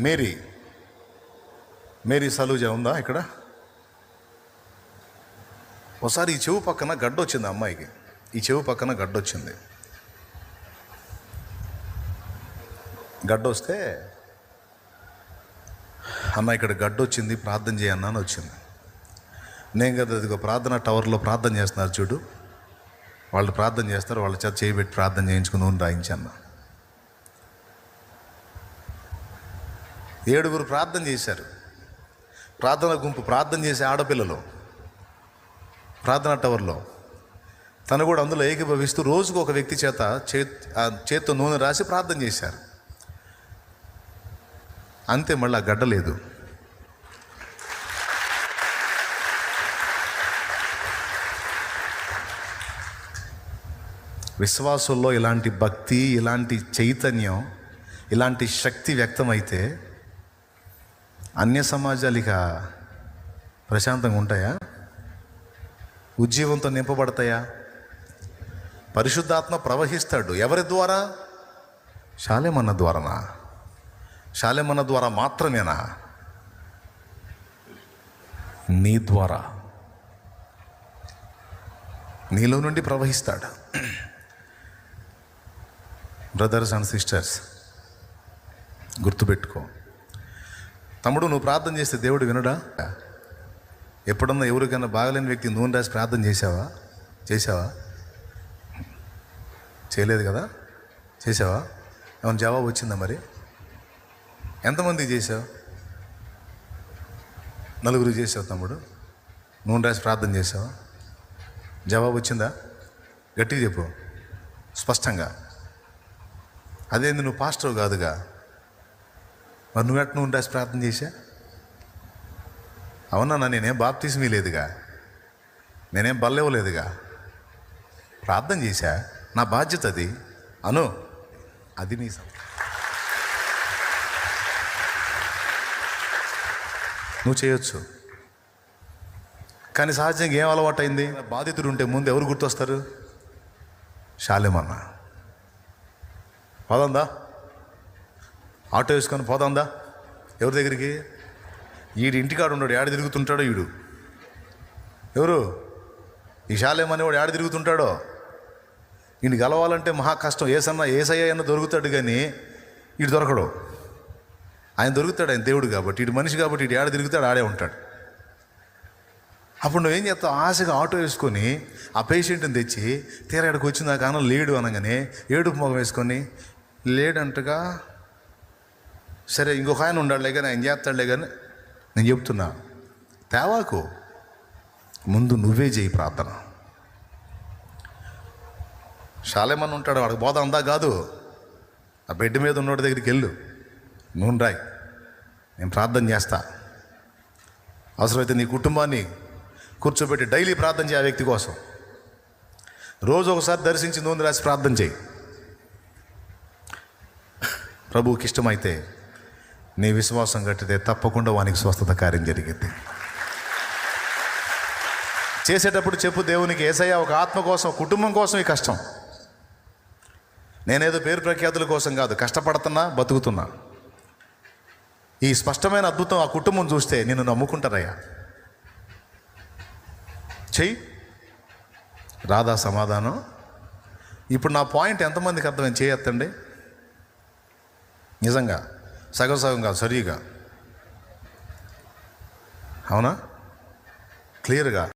Mary Mary Saluja ఉందా ఇక్కడ? ఒకసారి ఈ చెవు పక్కన గడ్డొచ్చింది అమ్మాయికి. ఈ చెవు పక్కన గడ్డొచ్చింది. గడ్డొస్తే అన్న ఇక్కడ గడ్డొచ్చింది ప్రార్థన చేయన్నా అని వచ్చింది. నేను కదా అదిగో ప్రార్థన టవర్లో ప్రార్థన చేస్తున్నారు చూడు, వాళ్ళు ప్రార్థన చేస్తారు, వాళ్ళ చేత చేయబెట్టి ప్రార్థన చేయించుకుని నూనె రాయించన్న. 7 ప్రార్థన చేశారు. ప్రార్థన గుంపు ప్రార్థన చేసే ఆడపిల్లలు ప్రార్థన టవర్లో తను కూడా అందులో ఏకీభవిస్తూ రోజుకు ఒక వ్యక్తి చేత్తో నూనె రాసి ప్రార్థన చేశారు. అంతే, మళ్ళీ ఆ గడ్డ లేదు. విశ్వాసుల్లో ఇలాంటి భక్తి, ఇలాంటి చైతన్యం, ఇలాంటి శక్తి వ్యక్తమైతే అన్య సమాజాలు ఇక ప్రశాంతంగా ఉంటాయా? ఉజ్జీవంతో నింపబడతాయా? పరిశుద్ధాత్మ ప్రవహిస్తాడు. ఎవరి ద్వారా? షాలేమన్న ద్వారానా? షాలేమన్న ద్వారా మాత్రమేనా? నీ ద్వారా, నీలో నుండి ప్రవహిస్తాడు. బ్రదర్స్ అండ్ సిస్టర్స్, గుర్తుపెట్టుకో. తమ్ముడు, నువ్వు ప్రార్థన చేస్తే దేవుడు వినడా? ఎప్పుడన్నా ఎవరికైనా బాగలేని వ్యక్తి నూనె రాసి ప్రార్థన చేసావా? చేయలేదు కదా? చేసావా? ఏమైనా జవాబు వచ్చిందా? మరి ఎంతమంది చేసావు? 4 చేసావు తమ్ముడు. నూనె రాసి ప్రార్థన చేసావా? జవాబు వచ్చిందా? గట్టిగా చెప్పు, స్పష్టంగా. అదేంది, నువ్వు పాస్టర్ కాదుగా, మరి నువ్వెట్ నూనె రాసి ప్రార్థన చేశా? అవునా? నేనేం బాప్తిస్మీ లేదుగా, నేనేం బల్లెవ్వలేదుగా, ప్రార్థన చేశా. నా బాధ్యత అది. అను, అది నీ నువ్వు చేయొచ్చు. కానీ సహజంగా ఏం అలవాటు అయింది? బాధితుడు ఉంటే ముందు ఎవరు గుర్తొస్తారు? షాలేమన్న. పోదాందా, ఆటో వేసుకొని పోదాందా? ఎవరి దగ్గరికి? ఈడు ఇంటికాడు ఉన్నాడు, ఏడ తిరుగుతుంటాడో ఈడు. ఎవరు? ఈ షాలేమని వాడు ఏడ తిరుగుతుంటాడో. ఈయన గలవాలంటే మహా కష్టం. ఏసయ్య దొరుకుతాడు, కానీ ఈడు దొరకడు. ఆయన దొరుకుతాడు, ఆయన దేవుడు కాబట్టి. ఈడు మనిషి కాబట్టి ఈడు ఏడ తిరుగుతాడు, ఆడే ఉంటాడు. అప్పుడు నువ్వేం చేస్తావు? ఆశగా ఆటో వేసుకొని ఆ పేషెంట్ని తెచ్చి తీరా ఇక్కడికి వచ్చిందా కారణం లేడు అనగానే ఏడుపు మొగం వేసుకొని, లేడంటగా, సరే ఇంకొక ఆయన ఉండాడులే కానీ ఆయన చేస్తాడులే కానీ నేను చెప్తున్నా, తేవాకు. ముందు నువ్వే చేయి ప్రార్థన. షాలేమన్ ఉంటాడు, వాడికి బోధ అందా కాదు. ఆ బెడ్ మీద ఉన్నోడి దగ్గరికి వెళ్ళు, నూనె రాయి, నేను ప్రార్థన చేస్తా. అవసరమైతే నీ కుటుంబాన్ని కూర్చోబెట్టి డైలీ ప్రార్థన చేయి. ఆ వ్యక్తి కోసం రోజు ఒకసారి దర్శించి నూనె రాసి ప్రార్థన చేయి. ప్రభువుకి ఇష్టమైతే, నీ విశ్వాసం కట్టితే తప్పకుండా వానికి స్వస్థత కార్యం జరిగింది. చేసేటప్పుడు చెప్పు దేవునికి, యేసయ్య ఒక ఆత్మ కోసం, కుటుంబం కోసం ఈ కష్టం. నేనేదో పేరు ప్రఖ్యాతుల కోసం కాదు, కష్టపడుతున్నా, బతుకుతున్నా. ఈ స్పష్టమైన అద్భుతం ఆ కుటుంబం చూస్తే నిన్ను నమ్ముకుంటారయ్యా. చెయ్యి. రాదా సమాధానం? ఇప్పుడు నా పాయింట్ ఎంతమందికి అర్థమైంది? చేయొద్దండి. నిజంగా సగం కాదు, సరిగా. అవునా? క్లియర్గా